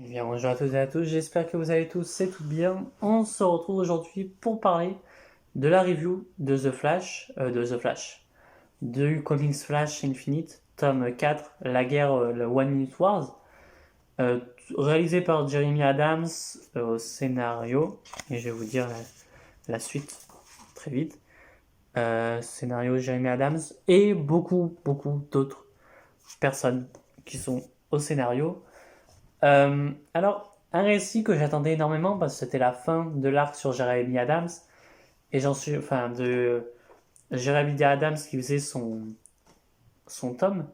Eh bien, bonjour à toutes et à tous, j'espère que vous allez tous et toutes bien. On se retrouve aujourd'hui pour parler de la review de The Flash, du Comics Flash Infinite, tome 4, la guerre, le One Minute Wars, euh, réalisé par Jeremy Adams au scénario, et je vais vous dire la suite très vite. Scénario Jeremy Adams et beaucoup d'autres personnes qui sont au scénario. Alors, un récit que j'attendais énormément parce que c'était la fin de l'arc sur Jeremy Adams et de Jeremy Adams qui faisait son tome.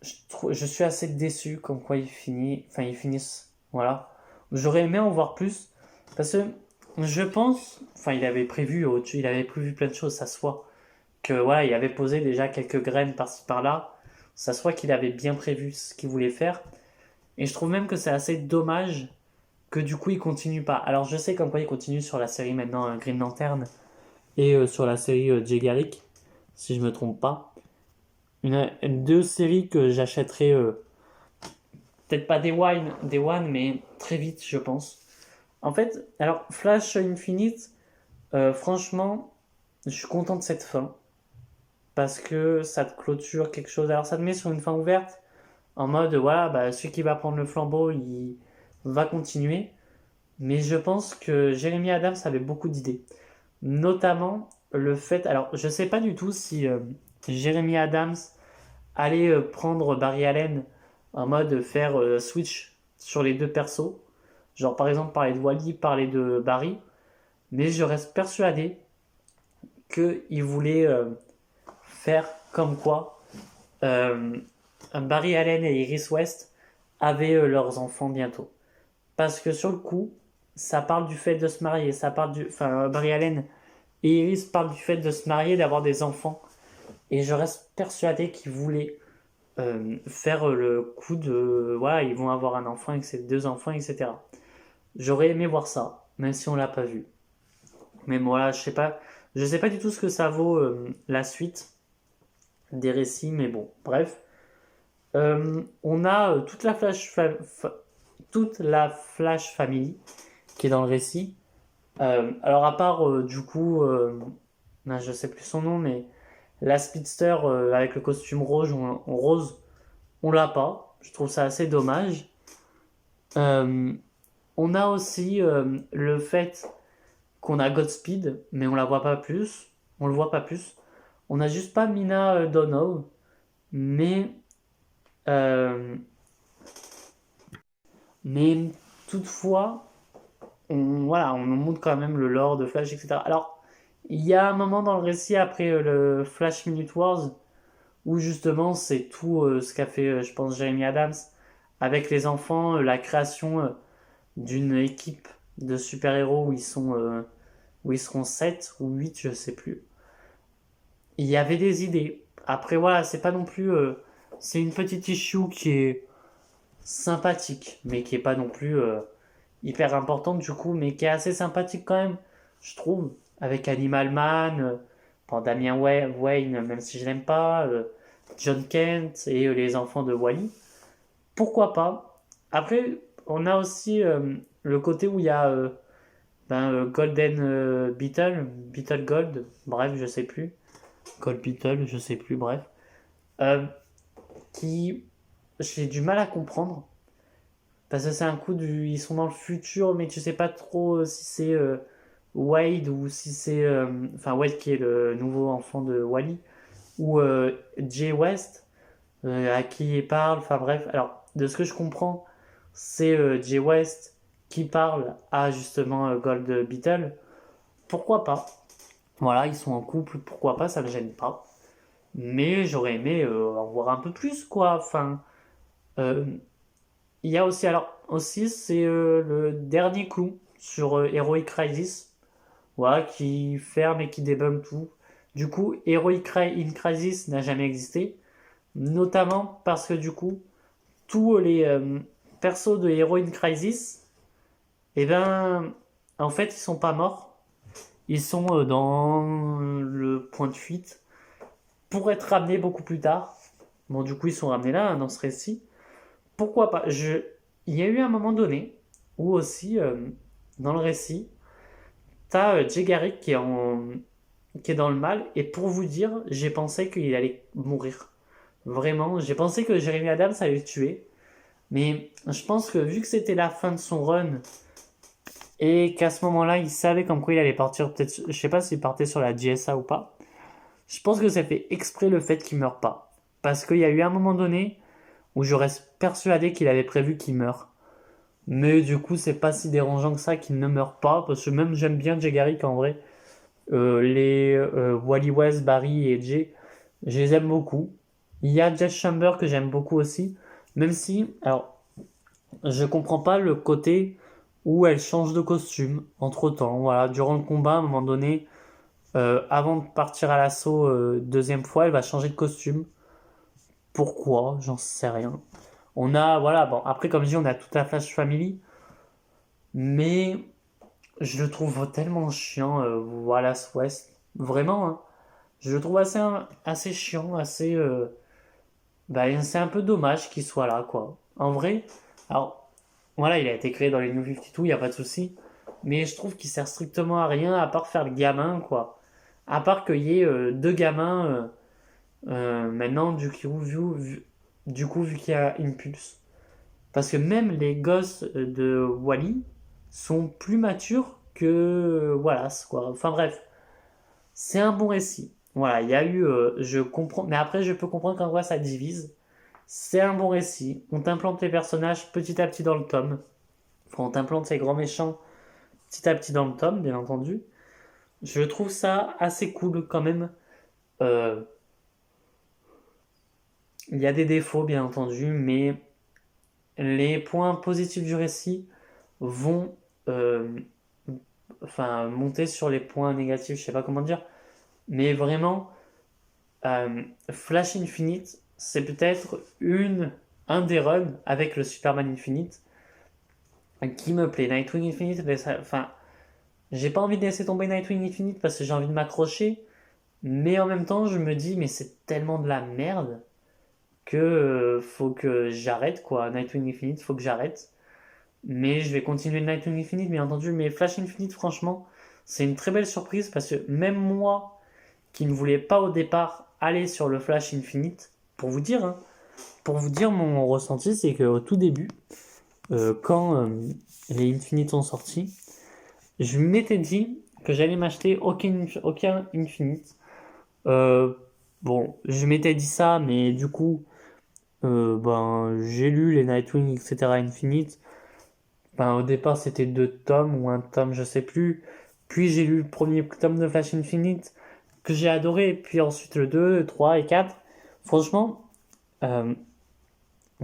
Je suis assez déçu comme quoi ils finissent. Voilà. J'aurais aimé en voir plus parce que je pense, il avait prévu plein de choses, ça se voit que voilà, il avait posé déjà quelques graines par-ci par-là. Ça se voit qu'il avait bien prévu ce qu'il voulait faire. Et je trouve même que c'est assez dommage que du coup il continue pas. Alors je sais comme quoi il continue sur la série maintenant Green Lantern et sur la série Jay Garrick, si je me trompe pas. Deux séries que j'achèterai peut-être pas Day One, mais très vite je pense. En fait, alors Flash Infinite, franchement, je suis content de cette fin parce que ça te clôture quelque chose. Alors ça te met sur une fin ouverte en mode voilà, bah, celui qui va prendre le flambeau, il va continuer. Mais je pense que Jeremy Adams avait beaucoup d'idées. Notamment le fait. Alors, je sais pas du tout si Jeremy Adams allait prendre Barry Allen en mode faire switch sur les deux persos. Genre, par exemple, parler de Wally, parler de Barry. Mais je reste persuadé qu'il voulait faire comme quoi euh, Barry Allen et Iris West avaient leurs enfants bientôt. Parce que sur le coup, ça parle du fait de se marier. Ça parle du. Enfin, Barry Allen et Iris parlent du fait de se marier, d'avoir des enfants. Et je reste persuadé qu'ils voulaient faire le coup de. Voilà, ils vont avoir un enfant avec ses deux enfants, etc. J'aurais aimé voir ça, même si on l'a pas vu. Mais voilà, je sais pas. Je sais pas du tout ce que ça vaut la suite des récits, mais bon, bref. On a toute la Flash Family qui est dans le récit. Alors à part du coup, je sais plus son nom, mais la Speedster avec le costume rose, on l'a pas. Je trouve ça assez dommage. Euh, on a aussi le fait qu'on a Godspeed, mais on la voit pas plus. On le voit pas plus. On a juste pas Mina Donow, mais euh, mais toutefois, voilà, on nous montre quand même le lore de Flash, etc. Alors, il y a un moment dans le récit après le Flash Minute Wars où justement c'est tout ce qu'a fait, je pense, Jeremy Adams avec les enfants, la création d'une équipe de super-héros où ils seront 7 ou 8 je sais plus. Il y avait des idées. Après voilà, c'est pas non plus c'est une petite issue qui est sympathique, mais qui est pas non plus hyper importante du coup, mais qui est assez sympathique quand même, je trouve, avec Animal Man, Damien Wayne, même si je l'aime pas, John Kent et les enfants de Wally. Pourquoi pas? Après, on a aussi le côté où il y a Golden Beetle Gold, bref, je sais plus. Gold Beetle, je sais plus, bref. Euh, qui j'ai du mal à comprendre. Parce que c'est un coup du. Ils sont dans le futur, mais tu sais pas trop si c'est Wade ou si c'est. Enfin, Wade qui est le nouveau enfant de Wally. Ou Jay West, à qui il parle. Enfin, bref. Alors, de ce que je comprends, c'est Jay West qui parle à justement Gold Beetle. Pourquoi pas? Voilà, ils sont en couple, pourquoi pas, ça me gêne pas. Mais j'aurais aimé en voir un peu plus, quoi. Enfin. euh, Il y a aussi, alors, aussi, c'est le dernier coup sur Heroic Crisis, voilà, qui ferme et qui débunk tout. Du coup, in Crisis n'a jamais existé, notamment parce que du coup, tous les persos de Hero in Crisis, eh ben, en fait, ils sont pas morts. Ils sont dans le point de fuite pour être ramenés beaucoup plus tard. Bon, du coup, ils sont ramenés là, hein, dans ce récit. Pourquoi pas? il y a eu un moment donné où aussi, dans le récit, t'as Jay Garrick qui est dans le mal, et pour vous dire, j'ai pensé qu'il allait mourir. Vraiment, j'ai pensé que Jeremy Adams allait le tuer, mais je pense que vu que c'était la fin de son run, et qu'à ce moment-là, il savait comme quoi il allait partir, peut-être, je sais pas s'il partait sur la GSA ou pas, je pense que ça fait exprès le fait qu'il meure pas. Parce qu'il y a eu un moment donné où je reste persuadé qu'il avait prévu qu'il meure. Mais du coup, c'est pas si dérangeant que ça qu'il ne meure pas, parce que même j'aime bien Jay Garrick en vrai. Les Wally West, Barry et Jay, je les aime beaucoup. Il y a Jess Chamber que j'aime beaucoup aussi, même si, alors, je comprends pas le côté où elle change de costume entre temps. Voilà, durant le combat, à un moment donné, avant de partir à l'assaut deuxième fois, elle va changer de costume. Pourquoi? J'en sais rien. On a, voilà, bon, après, comme je dis, on a toute la Flash Family, mais je le trouve tellement chiant, Wallace West. Vraiment, hein. Je le trouve assez chiant, assez. Bah, c'est un peu dommage qu'il soit là, quoi. En vrai, alors, voilà, il a été créé dans les New 52, il n'y a pas de souci. Mais je trouve qu'il sert strictement à rien à part faire le gamin, quoi. À part qu'il y ait deux gamins maintenant, du coup, vu qu'il y a Impulse. Parce que même les gosses de Wally sont plus matures que Wallace, quoi. Enfin bref, c'est un bon récit. Voilà, il y a eu, je comprends, mais après je peux comprendre qu'en vrai ça divise. C'est un bon récit. On t'implante les personnages petit à petit dans le tome. Enfin, on t'implante ces grands méchants petit à petit dans le tome, bien entendu. Je trouve ça assez cool quand même. Euh, il y a des défauts, bien entendu, mais les points positifs du récit vont enfin, monter sur les points négatifs, je sais pas comment dire. Mais vraiment, Flash Infinite, c'est peut-être un des runs avec le Superman Infinite qui me plaît. Nightwing Infinite, enfin, j'ai pas envie de laisser tomber Nightwing Infinite parce que j'ai envie de m'accrocher, mais en même temps, je me dis, mais c'est tellement de la merde que faut que j'arrête quoi. Nightwing Infinite, faut que j'arrête. Mais je vais continuer Nightwing Infinite, bien entendu. Mais Flash Infinite, franchement, c'est une très belle surprise parce que même moi, qui ne voulais pas au départ aller sur le Flash Infinite, hein, pour vous dire mon ressenti, c'est qu'au tout début, quand les Infinite sont sortis, je m'étais dit que j'allais m'acheter aucun Infinite. Euh, bon, je m'étais dit ça, mais du coup, ben, j'ai lu les Nightwing, etc. Infinite. Ben, au départ, c'était deux tomes ou un tome, je sais plus. Puis j'ai lu le premier tome de Flash Infinite que j'ai adoré. Puis ensuite le 2, le 3 et 4. Franchement, euh,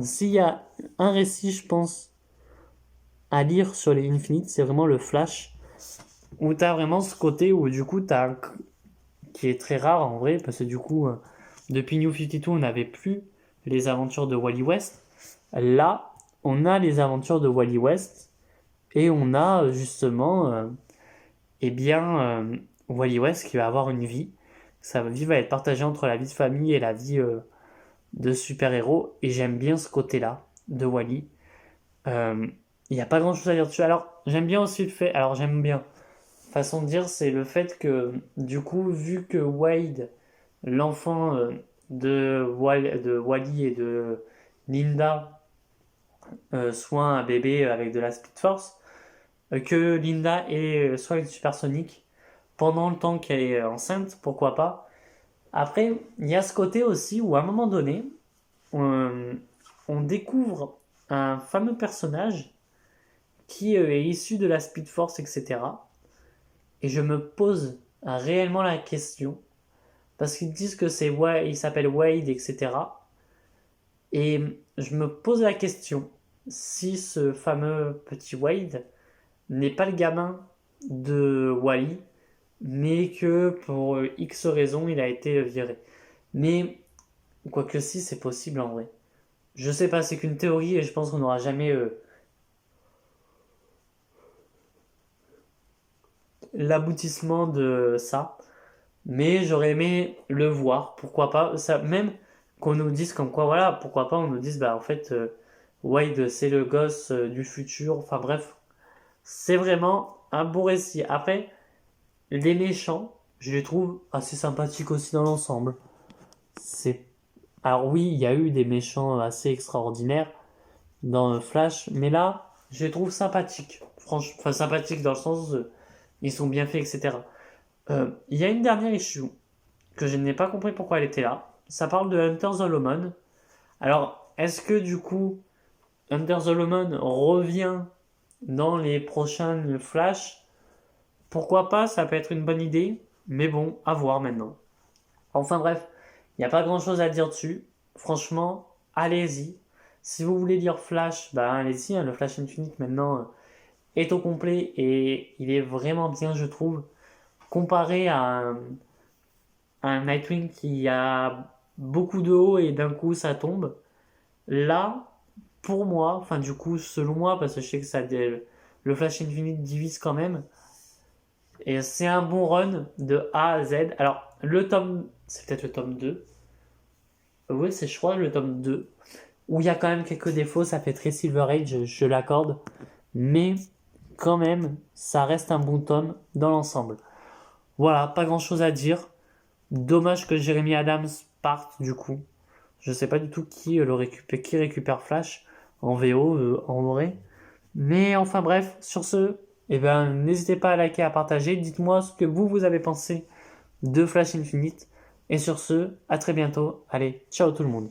s'il y a un récit, je pense, à lire sur les Infinite, c'est vraiment le Flash. Où t'as vraiment ce côté où du coup, qui est très rare en vrai, parce que du coup, depuis New 52, on n'avait plus les aventures de Wally West. Là, on a les aventures de Wally West et on a justement, eh bien, Wally West qui va avoir une vie. Sa vie va être partagée entre la vie de famille et la vie de super-héros. Et j'aime bien ce côté-là de Wally. Il n'y a pas grand-chose à dire dessus. Alors, j'aime bien aussi le fait. Alors, j'aime bien. Façon de dire, c'est le fait que, du coup, vu que Wade, l'enfant de Wally et de Linda, soit un bébé avec de la Speed Force, que Linda soit une supersonique pendant le temps qu'elle est enceinte, pourquoi pas. Après, il y a ce côté aussi où à un moment donné, on découvre un fameux personnage qui est issu de la Speed Force, etc. Et je me pose réellement la question, parce qu'ils disent que il s'appelle Wade, etc. Et je me pose la question si ce fameux petit Wade n'est pas le gamin de Wally, mais que pour X raisons, il a été viré. Mais, quoique si, c'est possible en vrai. Je sais pas, c'est qu'une théorie et je pense qu'on n'aura jamais l'aboutissement de ça. Mais j'aurais aimé le voir, pourquoi pas. Ça, même qu'on nous dise comme quoi, voilà, pourquoi pas, on nous dise, bah en fait, Wade, c'est le gosse du futur. Enfin bref, c'est vraiment un beau récit. Après, les méchants, je les trouve assez sympathiques aussi dans l'ensemble. C'est... Alors oui, il y a eu des méchants assez extraordinaires dans Flash, mais là, je les trouve sympathiques. Franchement, enfin sympathiques dans le sens, ils sont bien faits, etc. Il y a une dernière issue que je n'ai pas compris pourquoi elle était là. Ça parle de Hunter the Lawman. Alors, est-ce que du coup, Hunter the Lawman revient dans les prochaines Flash? Pourquoi pas, ça peut être une bonne idée, mais bon, à voir maintenant. Enfin bref, il n'y a pas grand chose à dire dessus. Franchement, allez-y. Si vous voulez lire Flash, bah allez-y, hein, le Flash Infinite maintenant est au complet et il est vraiment bien, je trouve. Comparé à un Nightwing qui a beaucoup de haut et d'un coup ça tombe. Là, pour moi, enfin du coup, selon moi, parce que je sais que le Flash Infinite divise quand même, et c'est un bon run de A à Z. Alors, le tome, c'est peut-être le tome 2. Oui, c'est je crois le tome 2. Où il y a quand même quelques défauts, ça fait très Silver Age, je l'accorde. Mais quand même, ça reste un bon tome dans l'ensemble. Voilà, pas grand chose à dire. Dommage que Jeremy Adams parte du coup. Je sais pas du tout qui récupère Flash en VO, en vrai. Mais enfin bref, sur ce, eh ben, n'hésitez pas à liker, à partager. Dites-moi ce que vous avez pensé de Flash Infinite. Et sur ce, à très bientôt. Allez, ciao tout le monde.